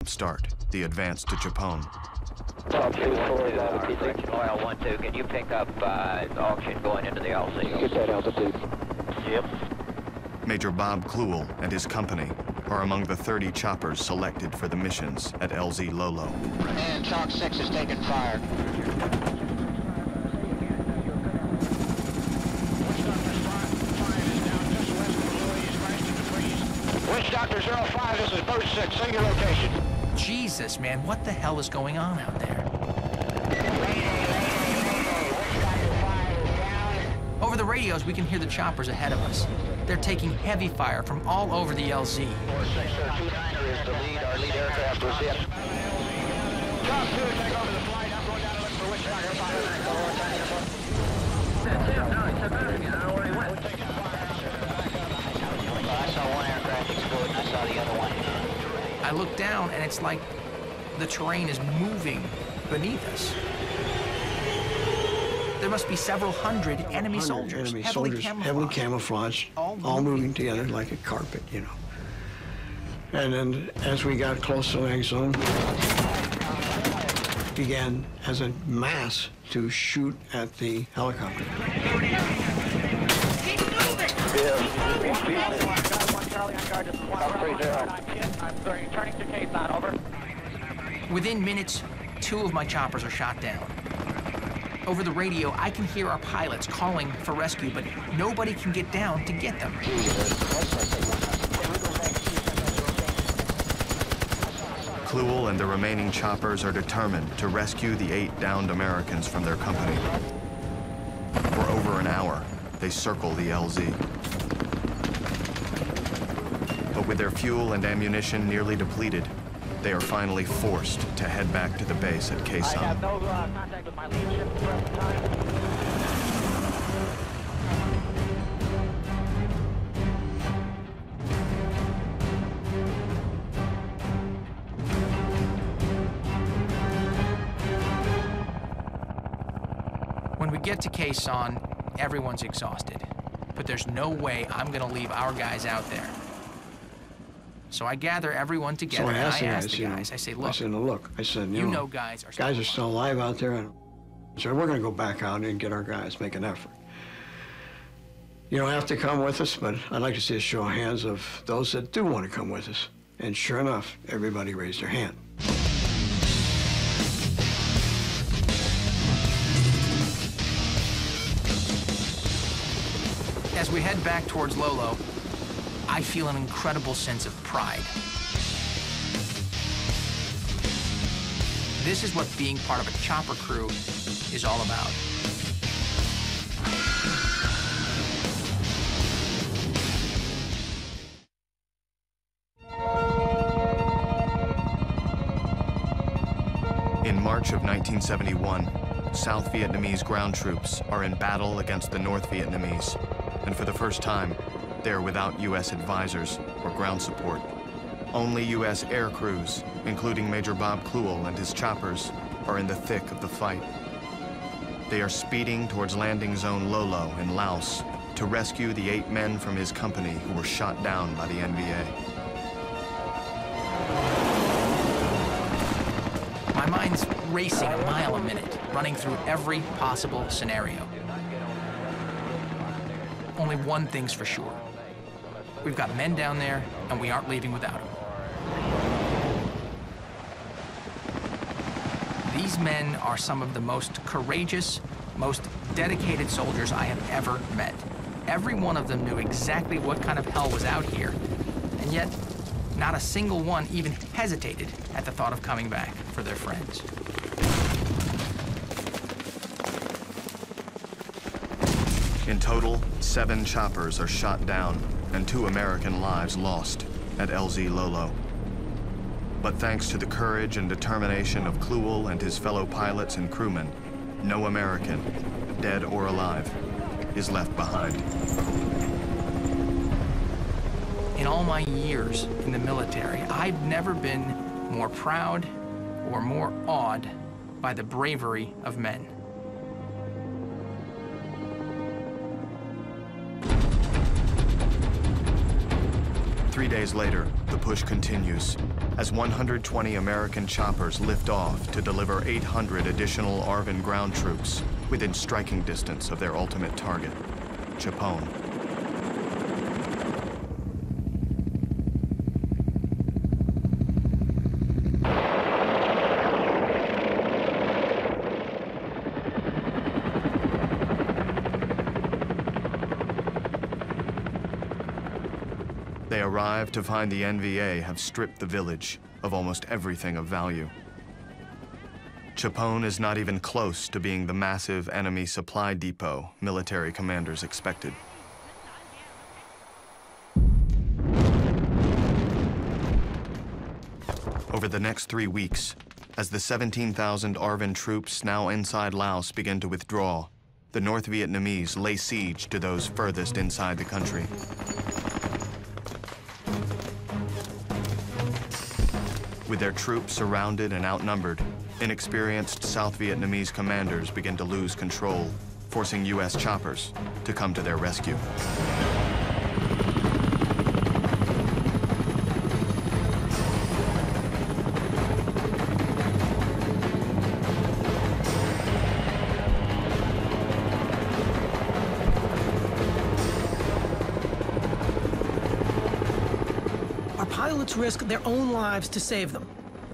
start the advance to Japon. Top 240, altitude. Oil 12, can you pick up auction going into the LC? Get that altitude. Yep. Major Bob Kluel and his company are among the 30 choppers selected for the missions at LZ Lolo. And Chalk 6 is taking fire. Witch Doctor 05, this is Boat 6, say your location. Jesus, man, what the hell is going on out there? Over the radios, we can hear the choppers ahead of us. They're taking heavy fire from all over the LZ. 4629 is the lead. Our lead aircraft was hit. Chalk 2, take over the flight. I'm going down to look for Witch Doctor 5. I saw one aircraft explode and I saw the other one. I look down, and it's like the terrain is moving beneath us. There must be several hundred enemy soldiers, heavily camouflaged, all moving together like a carpet, you know. And then as we got close to the land zone, began as a mass to shoot at the helicopter. Within minutes, 2 of my choppers are shot down. Over the radio, I can hear our pilots calling for rescue, but nobody can get down to get them. Kluel and the remaining choppers are determined to rescue the 8 downed Americans from their company. For over an hour, they circle the LZ. But with their fuel and ammunition nearly depleted, they are finally forced to head back to the base at Khe Sanh. I have no contact with my leadership at the present time. When we get to Khe Sanh, everyone's exhausted. But there's no way I'm gonna leave our guys out there. So I gather everyone together, and I ask the guys, I say, look, you know guys are still alive out there. And so we're going to go back out and get our guys, make an effort. You don't have to come with us, but I'd like to see a show of hands of those that do want to come with us. And sure enough, everybody raised their hand. As we head back towards Lolo, I feel an incredible sense of pride. This is what being part of a chopper crew is all about. In March of 1971, South Vietnamese ground troops are in battle against the North Vietnamese, and for the first time, they're without U.S. advisors or ground support. Only U.S. air crews, including Major Bob Kluel and his choppers, are in the thick of the fight. They are speeding towards landing zone Lolo in Laos to rescue the 8 men from his company who were shot down by the NVA. My mind's racing a mile a minute, running through every possible scenario. Only one thing's for sure. We've got men down there, and we aren't leaving without them. These men are some of the most courageous, most dedicated soldiers I have ever met. Every one of them knew exactly what kind of hell was out here, and yet not a single one even hesitated at the thought of coming back for their friends. In total, 7 choppers are shot down and 2 American lives lost at LZ Lolo. But thanks to the courage and determination of Kluel and his fellow pilots and crewmen, no American, dead or alive, is left behind. In all my years in the military, I've never been more proud or more awed by the bravery of men. 3 days later, the push continues as 120 American choppers lift off to deliver 800 additional ARVN ground troops within striking distance of their ultimate target, Chapone. They arrive to find the NVA have stripped the village of almost everything of value. Chapone is not even close to being the massive enemy supply depot military commanders expected. Over the next 3 weeks, as the 17,000 ARVN troops now inside Laos begin to withdraw, the North Vietnamese lay siege to those furthest inside the country. With their troops surrounded and outnumbered, inexperienced South Vietnamese commanders begin to lose control, forcing U.S. choppers to come to their rescue. Pilots risk their own lives to save them,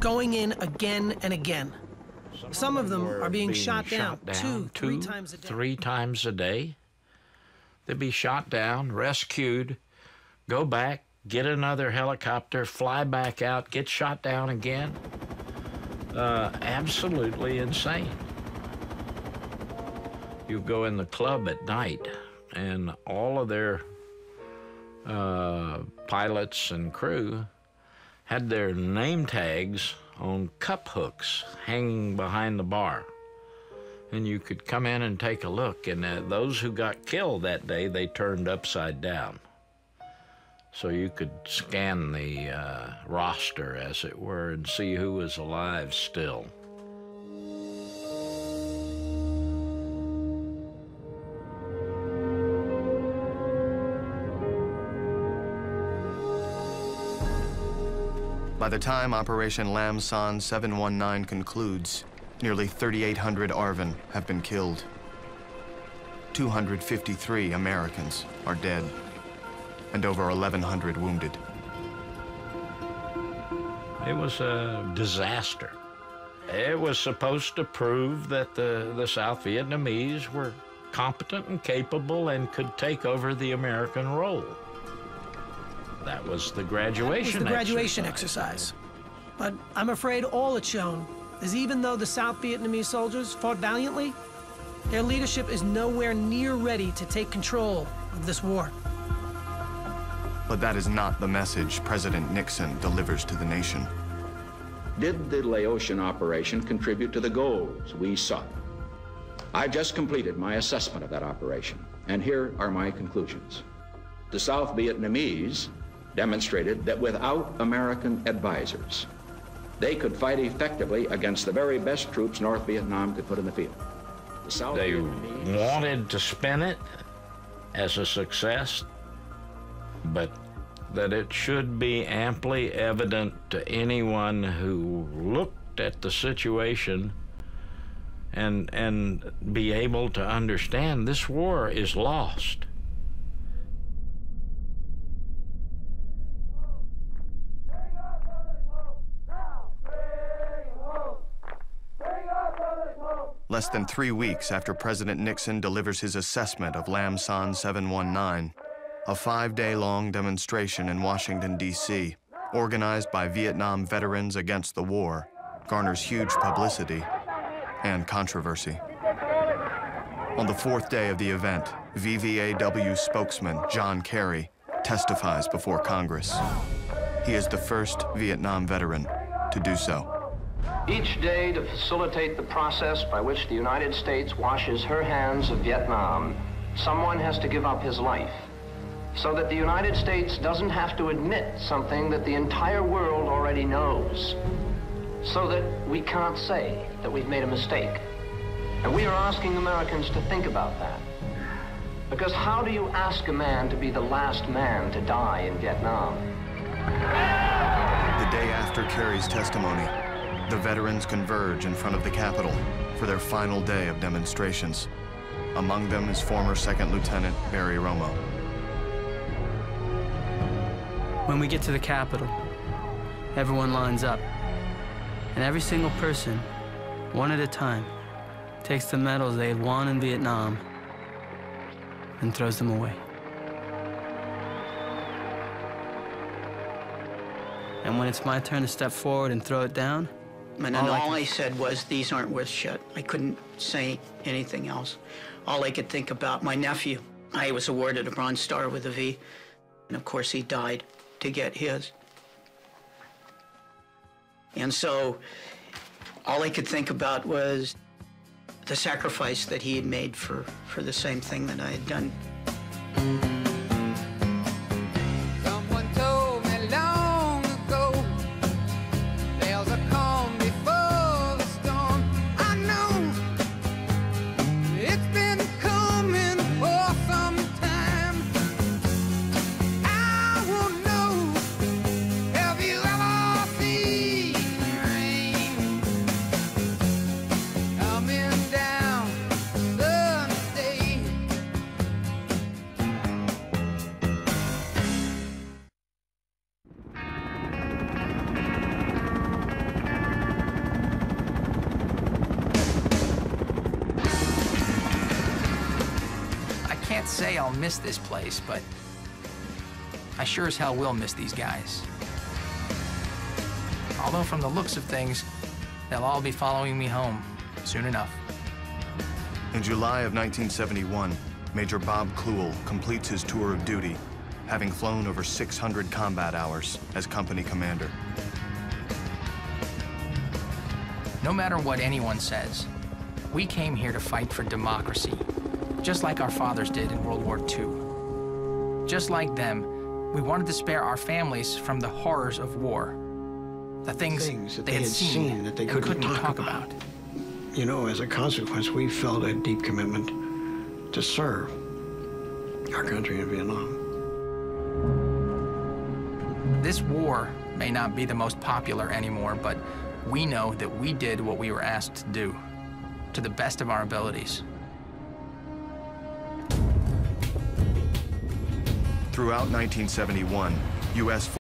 going in again and again. Some of them are being shot down 2, 3 times a day. 3 times a day. They'd be shot down, rescued, go back, get another helicopter, fly back out, get shot down again. Absolutely insane. You go in the club at night, and all of their pilots and crew had their name tags on cup hooks hanging behind the bar. And you could come in and take a look, and those who got killed that day, they turned upside down. So you could scan the roster, as it were, and see who was alive still. By the time Operation Lam Son 719 concludes, nearly 3,800 ARVN have been killed. 253 Americans are dead, and over 1,100 wounded. It was a disaster. It was supposed to prove that the South Vietnamese were competent and capable and could take over the American role. That was the graduation exercise. But I'm afraid all it's shown is even though the South Vietnamese soldiers fought valiantly, their leadership is nowhere near ready to take control of this war. But that is not the message President Nixon delivers to the nation. Did the Laotian operation contribute to the goals we sought? I just completed my assessment of that operation, and here are my conclusions. The South Vietnamese demonstrated that without American advisors, they could fight effectively against the very best troops North Vietnam could put in the field. They wanted to spin it as a success, but that it should be amply evident to anyone who looked at the situation and be able to understand this war is lost. Less than 3 weeks after President Nixon delivers his assessment of Lam Son 719, a 5-day-long demonstration in Washington, D.C., organized by Vietnam veterans against the war, garners huge publicity and controversy. On the 4th day of the event, VVAW spokesman John Kerry testifies before Congress. He is the first Vietnam veteran to do so. Each day, to facilitate the process by which the United States washes her hands of Vietnam, someone has to give up his life, so that the United States doesn't have to admit something that the entire world already knows, so that we can't say that we've made a mistake. And we are asking Americans to think about that. Because how do you ask a man to be the last man to die in Vietnam? The day after Kerry's testimony, the veterans converge in front of the Capitol for their final day of demonstrations. Among them is former Second Lieutenant Barry Romo. When we get to the Capitol, everyone lines up, and every single person, one at a time, takes the medals they had won in Vietnam and throws them away. And when it's my turn to step forward and throw it down, And then all I said was, these aren't worth shit. I couldn't say anything else. All I could think about, my nephew, I was awarded a Bronze Star with a V, and of course he died to get his. And so all I could think about was the sacrifice that he had made for the same thing that I had done. Someone told me long ago, there's a calm before the storm. I know it's been coming for some time. I won't know, have you ever seen rain coming down Sunday? I can't say I'll miss this place, but I sure as hell will miss these guys. Although from the looks of things, they'll all be following me home soon enough. In July of 1971, Major Bob Kluel completes his tour of duty, having flown over 600 combat hours as company commander. No matter what anyone says, we came here to fight for democracy, just like our fathers did in World War II. Just like them, we wanted to spare our families from the horrors of war, the things that they had seen that they and couldn't talk talk about. You know, as a consequence, we felt a deep commitment to serve our country in Vietnam. This war may not be the most popular anymore, but we know that we did what we were asked to do, to the best of our abilities. Throughout 1971, U.S.